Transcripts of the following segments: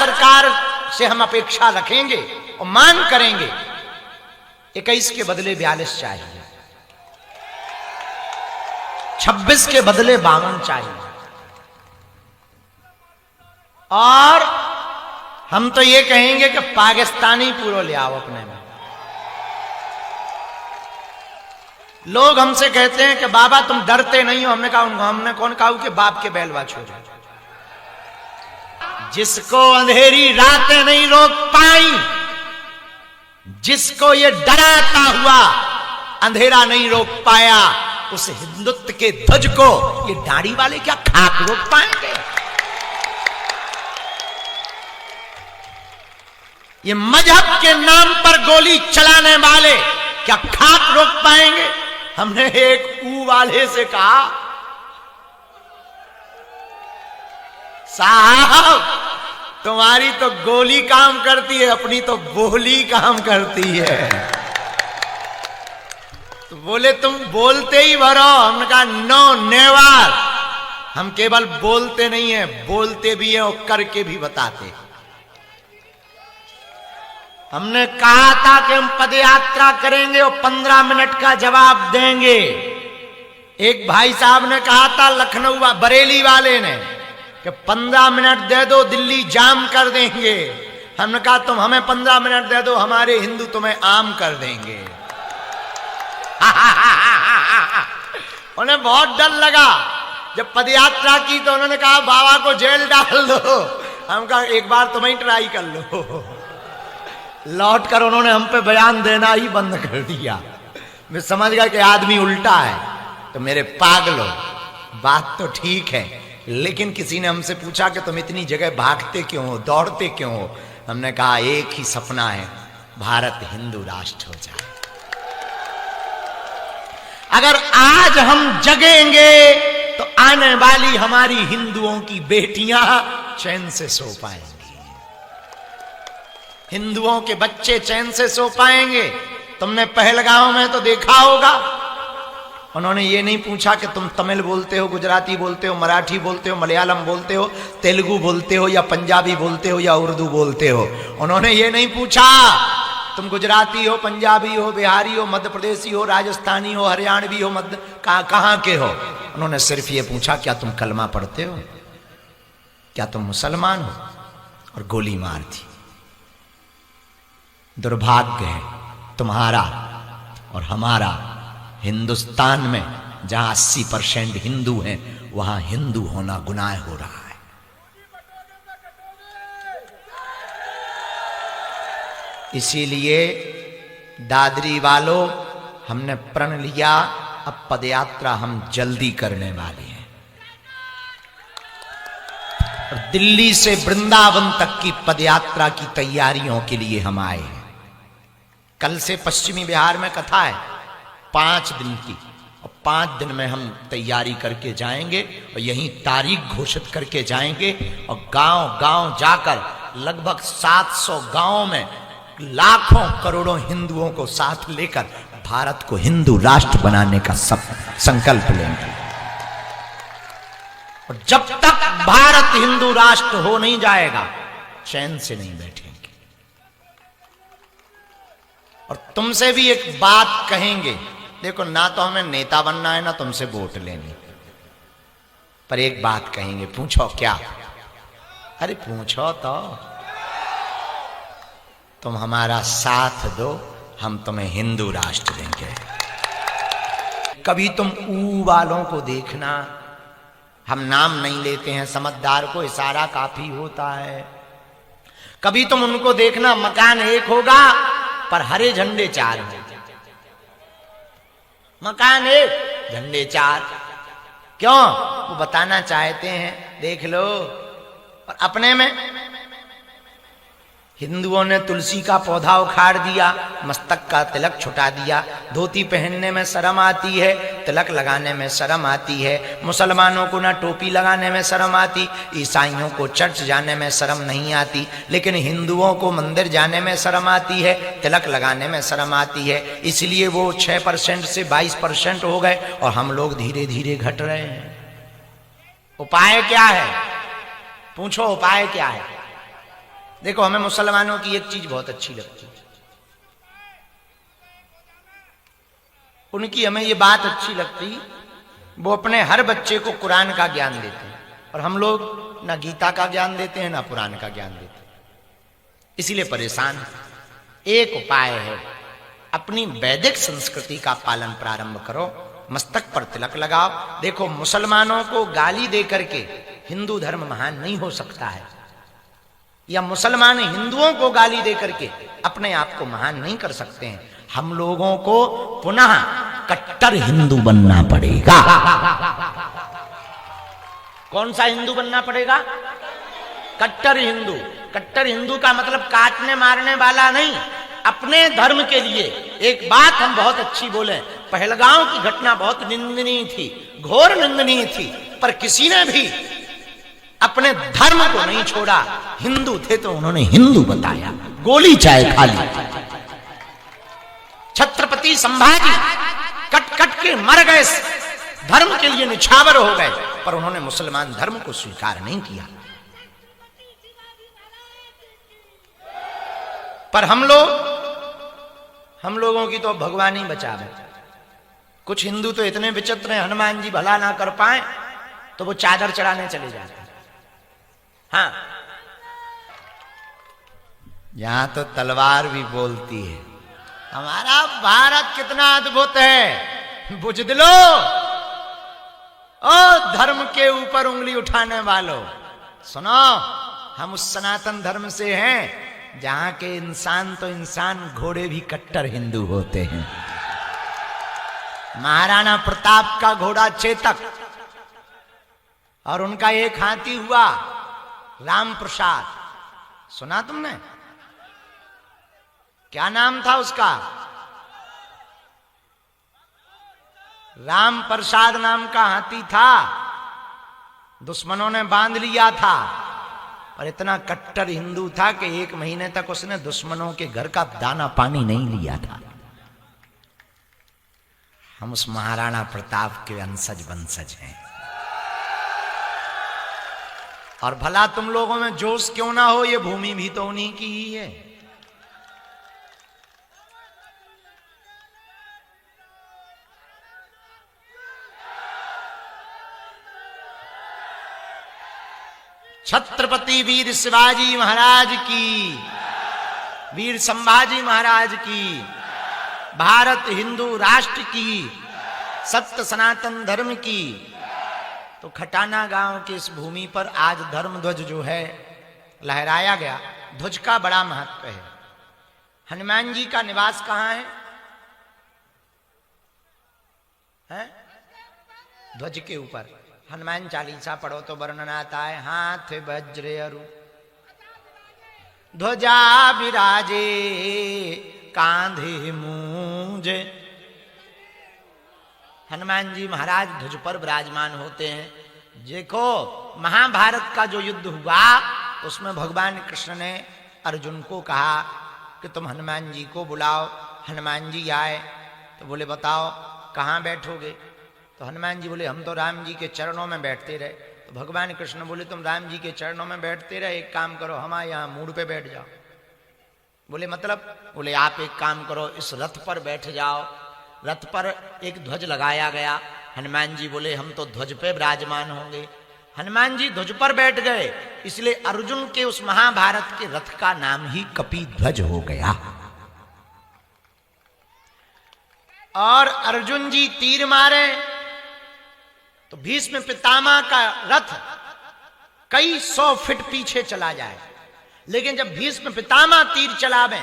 सरकार से हम अपेक्षा रखेंगे और मांग करेंगे, 21 के बदले 42 चाहिए, 26 के बदले 52 चाहिए। और हम तो ये कहेंगे कि पाकिस्तानी पूरा ले आओ अपने में। लोग हमसे कहते हैं कि बाबा तुम डरते नहीं हो। हमने कहा, हमने कौन कहा कि बाप के बैल बाछो। जिसको अंधेरी रातें नहीं रोक पाई, जिसको ये डराता हुआ अंधेरा नहीं रोक पाया, उस हिंदुत्व के ध्वज को ये दाढ़ी वाले क्या खाक रोक पाएंगे? ये मजहब के नाम पर गोली चलाने वाले क्या खाक रोक पाएंगे? हमने एक ऊ वाले से कहा, साहब तुम्हारी तो गोली काम करती है, अपनी तो बोली काम करती है। तो बोले तुम बोलते ही भरो। हमने कहा नो नेवर, हम केवल बोलते नहीं है, बोलते भी है और करके भी बताते। हमने कहा था कि हम पदयात्रा करेंगे और 15 मिनट का जवाब देंगे। एक भाई साहब ने कहा था, लखनऊ बरेली वाले ने, कि 15 मिनट दे दो दिल्ली जाम कर देंगे। हमने कहा तुम हमें 15 मिनट दे दो, हमारे हिंदू तुम्हें आम कर देंगे। उन्हें बहुत डर लगा जब पदयात्रा की, तो उन्होंने कहा बाबा को जेल डाल दो। हम कहा एक बार तुम ही ट्राई कर लो। लौट कर उन्होंने हम पे बयान देना ही बंद कर दिया। मैं समझ गया कि आदमी उल्टा है। तो मेरे पागलों, बात तो ठीक है, लेकिन किसी ने हमसे पूछा कि तुम इतनी जगह भागते क्यों हो, दौड़ते क्यों हो? हमने कहा एक ही सपना है, भारत हिंदू राष्ट्र हो जाए। अगर आज हम जगेंगे तो आने वाली हमारी हिंदुओं की बेटियां चैन से सो पाएंगी, हिंदुओं के बच्चे चैन से सो पाएंगे। तुमने पहलगांव में तो देखा होगा, उन्होंने ये नहीं पूछा कि तुम तमिल बोलते हो, गुजराती बोलते हो, मराठी बोलते हो, मलयालम बोलते हो, तेलुगु बोलते हो या पंजाबी बोलते हो या उर्दू बोलते हो। उन्होंने ये नहीं पूछा तुम गुजराती हो, पंजाबी हो, बिहारी हो, मध्य प्रदेशी हो, राजस्थानी हो, हरियाणवी हो, कहाँ के हो। उन्होंने सिर्फ ये पूछा क्या तुम कलमा पढ़ते हो, क्या तुम मुसलमान हो, और गोली मार दी। दुर्भाग्य है तुम्हारा और हमारा, हिंदुस्तान में जहां 80% हिंदू हैं, वहां हिंदू होना गुनाह हो रहा है। इसीलिए दादरी वालों, हमने प्रण लिया, अब पदयात्रा हम जल्दी करने वाले हैं। और दिल्ली से वृंदावन तक की पदयात्रा की तैयारियों के लिए हम आए हैं। कल से पश्चिमी बिहार में कथा है 5 दिन की, और 5 दिन में हम तैयारी करके जाएंगे और यहीं तारीख घोषित करके जाएंगे। और गांव गांव जाकर लगभग 700 गांवों में लाखों करोड़ों हिंदुओं को साथ लेकर भारत को हिंदू राष्ट्र बनाने का संकल्प लेंगे। और जब तक भारत हिंदू राष्ट्र हो नहीं जाएगा, चैन से नहीं बैठेंगे। और तुमसे भी एक बात कहेंगे, देखो ना तो हमें नेता बनना है ना तुमसे वोट लेनी, पर एक बात कहेंगे, पूछो क्या? अरे पूछो तो, तुम हमारा साथ दो, हम तुम्हें हिंदू राष्ट्र देंगे। कभी तुम ऊ वालों को देखना, हम नाम नहीं लेते हैं, समझदार को इशारा काफी होता है। कभी तुम उनको देखना, मकान एक होगा पर हरे झंडे 4 हैं। मकान एक, झंडे 4। क्यों? वो बताना चाहते हैं, देख लो। और अपने में हिंदुओं ने तुलसी का पौधा उखाड़ दिया, मस्तक का तिलक छुटा दिया। धोती पहनने में शर्म आती है, तिलक लगाने में शर्म आती है। मुसलमानों को ना टोपी लगाने में शर्म आती, ईसाइयों को चर्च जाने में शर्म नहीं आती, लेकिन हिंदुओं को मंदिर जाने में शर्म आती है, तिलक लगाने में शर्म आती है। इसलिए वो 6% से 22% हो गए और हम लोग धीरे धीरे घट रहे हैं। उपाय क्या है? पूछो उपाय क्या है? देखो हमें मुसलमानों की एक चीज बहुत अच्छी लगती है, उनकी हमें ये बात अच्छी लगती, वो अपने हर बच्चे को कुरान का ज्ञान देते हैं, और हम लोग ना गीता का ज्ञान देते हैं ना पुराण का ज्ञान देते हैं, इसीलिए परेशान। एक उपाय है, अपनी वैदिक संस्कृति का पालन प्रारंभ करो, मस्तक पर तिलक लगाओ। देखो मुसलमानों को गाली दे करके हिंदू धर्म महान नहीं हो सकता है, या मुसलमान हिंदुओं को गाली दे करके अपने आप को महान नहीं कर सकते हैं। हम लोगों को पुनः कट्टर हिंदू बनना पड़ेगा। कौन सा हिंदू बनना पड़ेगा? कट्टर हिंदू। कट्टर हिंदू का मतलब काटने मारने वाला नहीं, अपने धर्म के लिए। एक बात हम बहुत अच्छी बोले, पहलगांव की घटना बहुत निंदनीय थी, घोर निंदनीय थी, पर किसी ने भी अपने धर्म को नहीं छोड़ा। हिंदू थे तो उन्होंने हिंदू बताया, गोली चाहे खा ली। छत्रपति संभाजी कट कट के मर गए, धर्म के लिए निछावर हो गए, पर उन्होंने मुसलमान धर्म को स्वीकार नहीं किया। पर हम लोगों की तो भगवान ही बचावे। कुछ हिंदू तो इतने विचित्र हैं, हनुमान जी भला ना कर पाए तो वो चादर चढ़ाने चले जाते हैं। हाँ, यहां तो तलवार भी बोलती है। हमारा भारत कितना अद्भुत है, बुझदिलो। ओ धर्म के ऊपर उंगली उठाने वालों, सुनो, हम उस सनातन धर्म से हैं जहां के इंसान तो इंसान, घोड़े भी कट्टर हिंदू होते हैं। महाराणा प्रताप का घोड़ा चेतक, और उनका एक हाथी हुआ राम प्रसाद, सुना तुमने? क्या नाम था उसका? राम प्रसाद नाम का हाथी था। दुश्मनों ने बांध लिया था, और इतना कट्टर हिंदू था कि 1 महीने तक उसने दुश्मनों के घर का दाना पानी नहीं लिया था। हम उस महाराणा प्रताप के अंशज वंशज हैं। और भला तुम लोगों में जोश क्यों ना हो, ये भूमि भी तो उन्हीं की ही है। छत्रपति वीर शिवाजी महाराज की, वीर संभाजी महाराज की, भारत हिंदू राष्ट्र की, सत्य सनातन धर्म की। तो खटाना गांव की इस भूमि पर आज धर्म ध्वज जो है लहराया गया। ध्वज का बड़ा महत्व है। हनुमान जी का निवास कहां है? ध्वज के ऊपर। हनुमान चालीसा पढ़ो तो वर्णन आता है, हाथ वज्र अरु ध्वजा विराजे कांधे मूंज। हनुमान जी महाराज ध्वज पर विराजमान होते हैं। देखो महाभारत का जो युद्ध हुआ उसमें भगवान कृष्ण ने अर्जुन को कहा कि तुम हनुमान जी को बुलाओ। हनुमान जी आए तो बोले बताओ कहाँ बैठोगे? तो हनुमान जी बोले हम तो राम जी के चरणों में बैठते रहे। तो भगवान कृष्ण बोले तुम राम जी के चरणों में बैठते रहे, एक काम करो हमारे यहाँ मूड पे बैठ जाओ। बोले मतलब? बोले आप एक काम करो, इस रथ पर बैठ जाओ। रथ पर एक ध्वज लगाया गया। हनुमान जी बोले हम तो ध्वज पे विराजमान होंगे। हनुमान जी ध्वज पर बैठ गए, इसलिए अर्जुन के उस महाभारत के रथ का नाम ही कपि ध्वज हो गया। और अर्जुन जी तीर मारे तो भीष्म पितामह का रथ कई 100 फीट पीछे चला जाए, लेकिन जब भीष्म पितामह तीर चलावे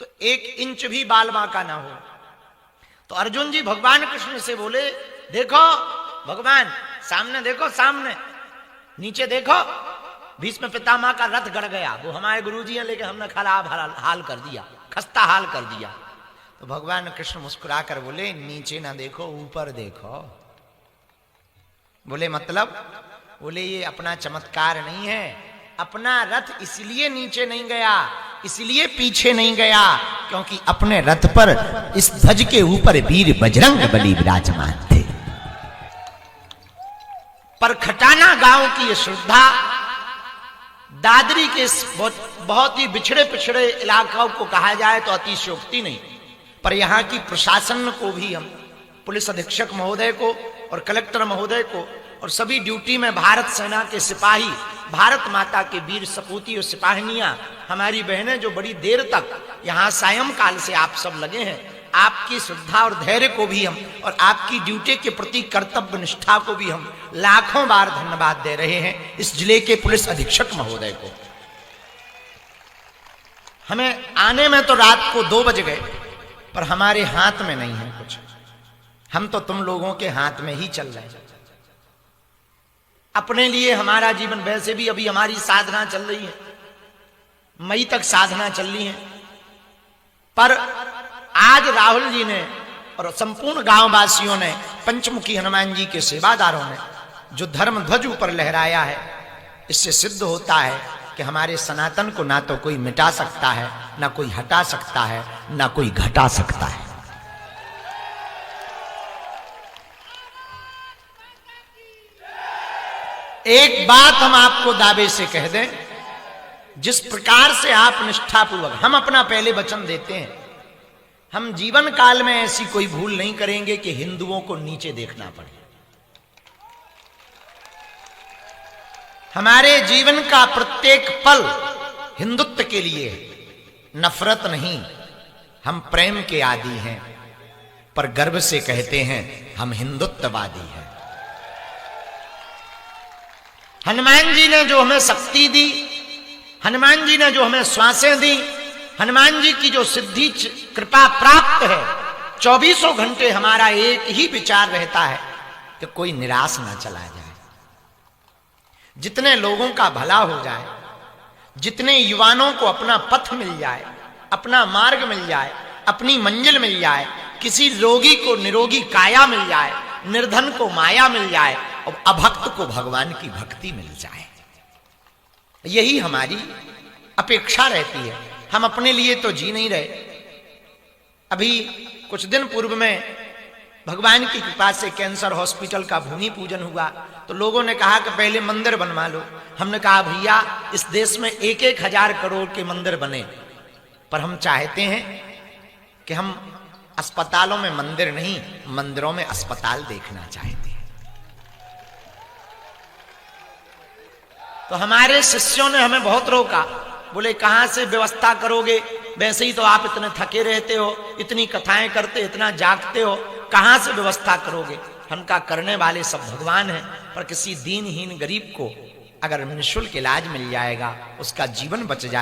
तो 1 इंच भी बाल बांका ना हो। तो अर्जुन जी भगवान कृष्ण से बोले देखो भगवान, सामने देखो, सामने नीचे देखो, भीष्म पितामह का रथ गड़ गया। वो हमारे गुरुजी हैं, लेकिन हमने खराब हाल कर दिया, खस्ता हाल कर दिया। तो भगवान कृष्ण मुस्कुराकर बोले नीचे ना देखो, ऊपर देखो। बोले मतलब? बोले ये अपना चमत्कार नहीं है, अपना रथ इसलिए नीचे नहीं गया, इसलिए पीछे नहीं गया क्योंकि अपने रथ पर इस ध्वज के ऊपर वीर बजरंग बली विराजमान थे। पर खटाना गांव की ये श्रद्धा दादरी के बहुत ही बिछड़े पिछड़े इलाकों को कहा जाए तो अतिशयोक्ति नहीं, पर यहाँ की प्रशासन को भी हम, पुलिस अधीक्षक महोदय को और कलेक्टर महोदय को और सभी ड्यूटी में भारत सेना के सिपाही, भारत माता के वीर सपूती और सिपाहिनियां, हमारी बहनें जो बड़ी देर तक यहाँ सायंकाल से आप सब लगे हैं, आपकी श्रद्धा और धैर्य को भी हम और आपकी ड्यूटी के प्रति कर्तव्य निष्ठा को भी हम लाखों बार धन्यवाद दे रहे हैं इस जिले के पुलिस अधीक्षक महोदय को। हमें आने में तो रात को 2 बज गए, पर हमारे हाथ में नहीं है कुछ, हम तो तुम लोगों के हाथ में ही चल रहे हैं। अपने लिए हमारा जीवन, वैसे भी अभी हमारी साधना चल रही है, मई तक साधना चल रही है, पर आज राहुल जी ने और संपूर्ण गांव वासियों ने, पंचमुखी हनुमान जी के सेवादारों ने जो धर्म ध्वज ऊपर लहराया है, इससे सिद्ध होता है कि हमारे सनातन को ना तो कोई मिटा सकता है, ना कोई हटा सकता है, ना कोई घटा सकता है। एक बात हम आपको दावे से कह दें, जिस प्रकार से आप निष्ठापूर्वक, हम अपना पहले वचन देते हैं, हम जीवन काल में ऐसी कोई भूल नहीं करेंगे कि हिंदुओं को नीचे देखना पड़े। हमारे जीवन का प्रत्येक पल हिंदुत्व के लिए है, नफरत नहीं। हम प्रेम के आदी हैं, पर गर्व से कहते हैं हम हिंदुत्ववादी हैं। हनुमान जी ने जो हमें शक्ति दी, हनुमान जी ने जो हमें श्वासें दी, हनुमान जी की जो सिद्धि कृपा प्राप्त है, 24 घंटे हमारा एक ही विचार रहता है कि कोई निराश ना चला जाए, जितने लोगों का भला हो जाए, जितने युवाओं को अपना पथ मिल जाए, अपना मार्ग मिल जाए, अपनी मंजिल मिल जाए, किसी रोगी को निरोगी काया मिल जाए, निर्धन को माया मिल जाए और अभक्त को भगवान की भक्ति मिल जाए, यही हमारी अपेक्षा रहती है। हम अपने लिए तो जी नहीं रहे। अभी कुछ दिन पूर्व में भगवान की कृपा से कैंसर हॉस्पिटल का भूमि पूजन हुआ, तो लोगों ने कहा कि पहले मंदिर बनवा लो। हमने कहा भैया, इस देश में 1-1 हजार करोड़ के मंदिर बने, पर हम चाहते हैं कि हम अस्पतालों में मंदिर नहीं, मंदिरों में अस्पताल देखना चाहते हैं। तो हमारे शिष्यों ने हमें बहुत रोका, बोले कहां से व्यवस्था करोगे, वैसे ही तो आप इतने थके रहते हो, इतनी कथाएं करते, इतना जागते हो, कहां से व्यवस्था करोगे। हम का करने वाले सब भगवान हैं, पर किसी दीनहीन गरीब को अगर निःशुल्क इलाज मिल जाएगा, उसका जीवन बच जाए